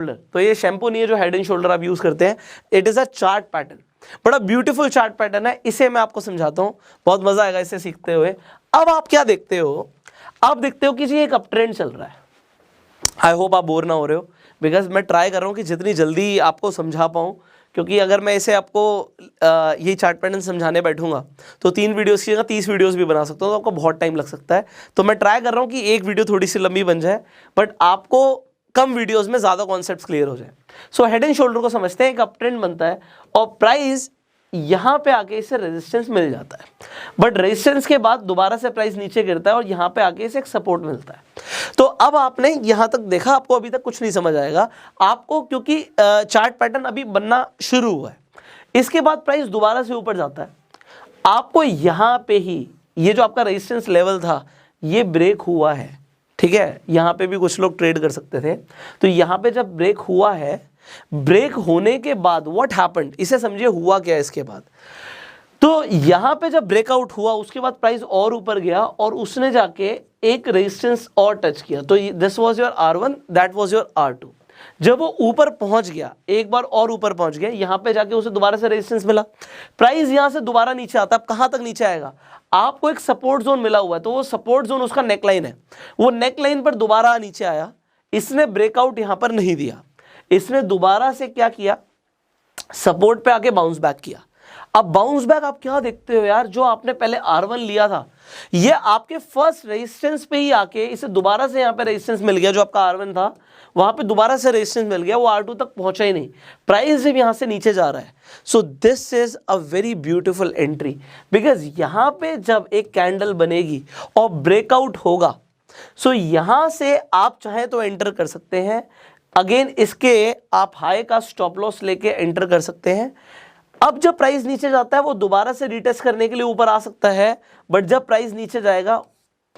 तो ये शैम्पू नहीं है जो हेड एंड शोल्डर आप यूज करते हैं, it is a chart pattern, बड़ा ब्यूटीफुल चार्ट पैटर्न है। इसे मैं आपको समझाता हूँ, बहुत मजा आएगा इसे सीखते हुए। अब आप क्या देखते हो, आप देखते हो कि जी एक अप ट्रेंड चल रहा है। आई होप आप बोर ना हो रहे हो, बिकॉज मैं ट्राई कर रहा हूँ कि जितनी जल्दी आपको समझा पाऊँ, क्योंकि अगर मैं इसे आपको ये चार्ट पैटर्न समझाने बैठूंगा तो 3 वीडियोस की जगह 30 वीडियोस भी बना सकता हूँ, तो आपको बहुत टाइम लग सकता है। तो मैं ट्राई कर रहा हूँ कि एक वीडियो थोड़ी सी लंबी बन जाए, बट आपको कम वीडियोस में ज़्यादा कॉन्सेप्ट्स क्लियर हो जाए। सो हेड एंड शोल्डर को समझते हैं, एक अप ट्रेंड बनता है और प्राइस यहाँ पे आके इसे रेजिस्टेंस मिल जाता है, बट रेजिस्टेंस के बाद दोबारा से प्राइस नीचे गिरता है और यहाँ पे आके इसे एक सपोर्ट मिलता है। तो अब आपने यहाँ तक देखा, आपको अभी तक कुछ नहीं समझ आएगा आपको, क्योंकि चार्ट पैटर्न अभी बनना शुरू हुआ है। इसके बाद प्राइस दोबारा से ऊपर जाता है, आपको यहाँ पे ही ये जो आपका रेजिस्टेंस लेवल था ये ब्रेक हुआ है, ठीक है। यहाँ पे भी कुछ लोग ट्रेड कर सकते थे, तो यहाँ पे जब ब्रेक हुआ है, ब्रेक होने के बाद व्हाट हैपेंड, इसे समझिए हुआ क्या है इसके बाद। तो यहाँ पे जब ब्रेकआउट हुआ उसके बाद प्राइस और ऊपर गया और उसने जाके एक रेजिस्टेंस और टच किया, तो this was your R1, that was your R2। जब वो ऊपर पहुंच गया, एक बार और ऊपर पहुंच गया, यहाँ पे जाके उसे दोबारा से रेजिस्टेंस मिला, प्राइस यहाँ से दोबारा नीचे आता है। अब कहाँ तक नीचे आएगा, आपको एक सपोर्ट जोन मिला हुआ है, तो वो सपोर्ट जोन उसका नेकलाइन है, वो नेकलाइन पर दोबारा नीचे आया। इसने ब्रेकआउट यहाँ पर नहीं दिया, इसने दोबारा से क्या किया, सपोर्ट पे आके बाउंस बैक किया। अब बाउंस बैक आप क्या देखते हो यार, जो आपने पहले R1 लिया था ये आपके फर्स्ट रेजिस्टेंस पे ही आके इसे दोबारा से यहाँ पे रेजिस्टेंस मिल गया, जो आपका R1 था वहां पे दोबारा से रेजिस्टेंस मिल गया, वो R2 तक पहुंचा ही नहीं, प्राइस जब यहाँ से नीचे जा रहा है। So this is a very beautiful entry, because यहाँ पे जब एक कैंडल बनेगी और ब्रेकआउट होगा, सो यहाँ से आप चाहे तो एंटर कर सकते हैं। अगेन इसके आप हाई का स्टॉप लॉस लेके एंटर कर सकते हैं। अब जब प्राइस नीचे जाता है वो दोबारा से रिटेस्ट करने के लिए ऊपर आ सकता है, बट जब प्राइस नीचे जाएगा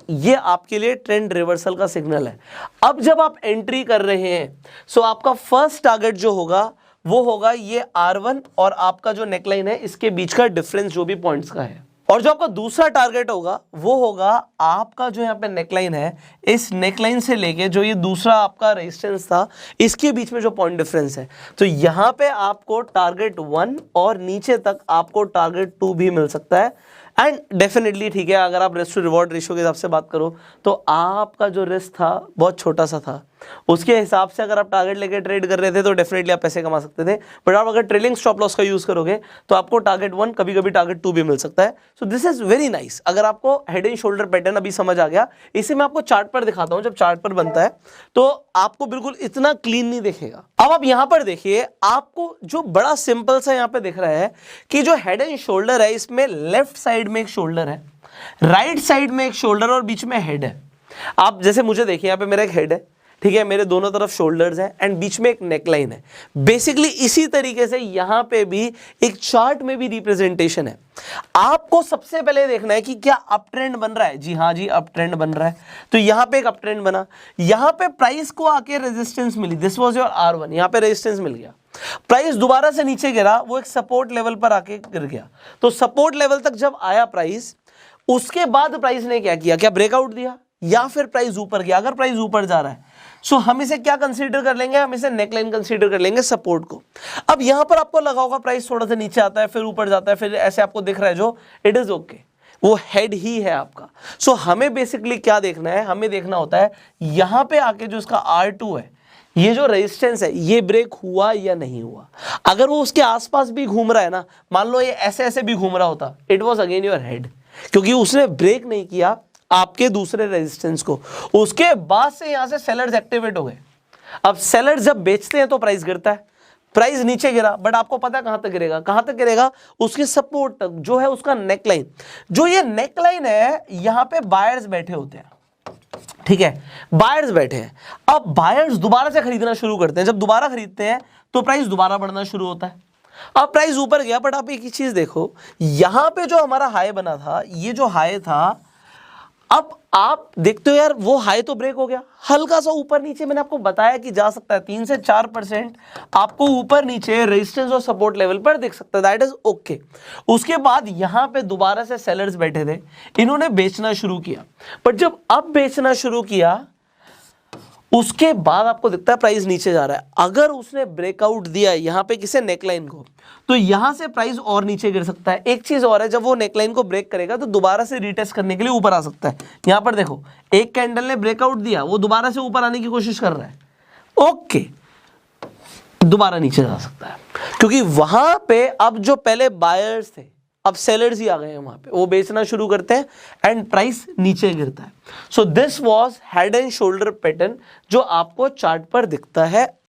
ये आपके लिए ट्रेंड रिवर्सल का सिग्नल है। अब जब आप एंट्री कर रहे हैं, सो आपका फर्स्ट टारगेट जो होगा वो होगा ये R1 और आपका जो नेकलाइन है इसके बीच का डिफरेंस जो भी पॉइंट्स का है, और जो आपका दूसरा टारगेट होगा वो होगा आपका जो यहाँ पे नेकलाइन है, इस नेकलाइन से लेके जो ये दूसरा आपका रेजिस्टेंस था इसके बीच में जो पॉइंट डिफरेंस है। तो यहाँ पे आपको टारगेट 1 और नीचे तक आपको टारगेट 2 भी मिल सकता है। एंड डेफिनेटली ठीक है, अगर आप रिस्क टू रिवॉर्ड रेशियो के हिसाब से बात करो तो आपका जो रिस्क था बहुत छोटा सा था, उसके हिसाब से अगर आप टारगेट लेके ट्रेड कर रहे थे तो डेफिनेटली आप पैसे कमा सकते थे। बट आप अगर ट्रेलिंग स्टॉप लॉस का यूज करोगे तो आपको टारगेट 1 कभी कभी टारगेट 2 भी मिल सकता है। So this is very nice. अगर आपको हेड एंड शोल्डर पैटर्न अभी समझ आ गया, इसे मैं आपको चार्ट पर दिखाता हूं। जब चार्ट पर बनता है तो आपको बिल्कुल इतना क्लीन नहीं दिखेगा। अब आप यहां पर देखिए, आपको जो बड़ा सिंपल सा यहां पे दिख रहा है कि जो हेड एंड शोल्डर है इसमें लेफ्ट साइड में एक शोल्डर है, राइट साइड में एक शोल्डर और बीच में हेड है। आप जैसे मुझे देखिए, यहाँ पे मेरा एक हेड है, ठीक है, मेरे दोनों तरफ शोल्डर्स हैं एंड बीच में एक नेकलाइन है। बेसिकली इसी तरीके से यहां पे भी एक चार्ट में भी रिप्रेजेंटेशन है। आपको सबसे पहले देखना है कि क्या अप ट्रेंड बन रहा है। जी हाँ जी, अप ट्रेंड बन रहा है। तो यहां पे एक अप ट्रेंड बना, यहां पे प्राइस को आके रेजिस्टेंस मिली, दिस वाज योर R1, यहां पे रेजिस्टेंस मिल गया, प्राइस दोबारा से नीचे गिरा, वो एक सपोर्ट लेवल पर आके गिर गया। तो सपोर्ट लेवल तक जब आया प्राइस, उसके बाद प्राइस ने क्या किया, क्या ब्रेकआउट दिया या फिर प्राइस ऊपर गया। अगर प्राइस ऊपर जा रहा है सो हम इसे क्या कंसीडर कर लेंगे, हम इसे नेकलाइन कंसीडर कर लेंगे, सपोर्ट को। अब यहां पर आपको लगा होगा प्राइस थोड़ा सा नीचे आता है फिर ऊपर जाता है, फिर ऐसे आपको दिख रहा है, जो इट इज ओके, वो हेड ही है आपका। सो हमें बेसिकली क्या देखना है, हमें देखना होता है यहां पे आके जो इसका R2 है, ये जो रेजिस्टेंस है ये ब्रेक हुआ या नहीं हुआ। अगर वो उसके आसपास भी घूम रहा है ना, मान लो ये ऐसे ऐसे भी घूम रहा होता, it was again your head, क्योंकि उसने ब्रेक नहीं किया आपके दूसरे रेजिस्टेंस को। उसके बाद से यहां से सेलर्स एक्टिवेट हो गए। अब सेलर्स जब बेचते हैं तो प्राइस गिरता है, प्राइस नीचे गिरा, बट आपको पता है कहां तक गिरेगा, कहां तक गिरेगा, उसके सपोर्ट तक, जो है उसका नेकलाइन। जो ये नेकलाइन है यहां पे बायर्स बैठे होते हैं, ठीक है, बायर्स बैठे हैं। अब बायर्स दोबारा से खरीदना शुरू करते हैं, जब दोबारा खरीदते हैं तो प्राइस दोबारा बढ़ना शुरू होता है। अब प्राइस ऊपर गया, बट आप एक ही चीज देखो, यहां पे जो हमारा हाई बना था, ये जो हाई था, अब आप देखते हो यार वो हाई तो ब्रेक हो गया, हल्का सा ऊपर नीचे, मैंने आपको बताया कि जा सकता है 3 से 4% आपको ऊपर नीचे रेजिस्टेंस और सपोर्ट लेवल पर दिख सकता है, दैट इज ओके। उसके बाद यहां पे दोबारा से सेलर्स बैठे थे, इन्होंने बेचना शुरू किया, बट जब अब बेचना शुरू किया उसके बाद आपको दिखता है प्राइस नीचे जा रहा है। अगर उसने ब्रेकआउट दिया यहाँ पे किसे, नेकलाइन को, तो यहां से प्राइस और नीचे गिर सकता है। एक चीज और है, जब वो नेकलाइन को ब्रेक करेगा तो दोबारा से रीटेस्ट करने के लिए ऊपर आ सकता है। यहां पर देखो एक कैंडल ने ब्रेकआउट दिया, वो दोबारा से ऊपर आने की कोशिश कर रहा है, ओके, दोबारा नीचे जा सकता है, क्योंकि वहां पे अब जो पहले बायर्स थे अब सेलर्स ही आ गए हैं, वहां पे वो बेचना शुरू करते हैं एंड प्राइस नीचे गिरता है। So this was head and shoulder pattern जो आपको चार्ट पर दिखता है।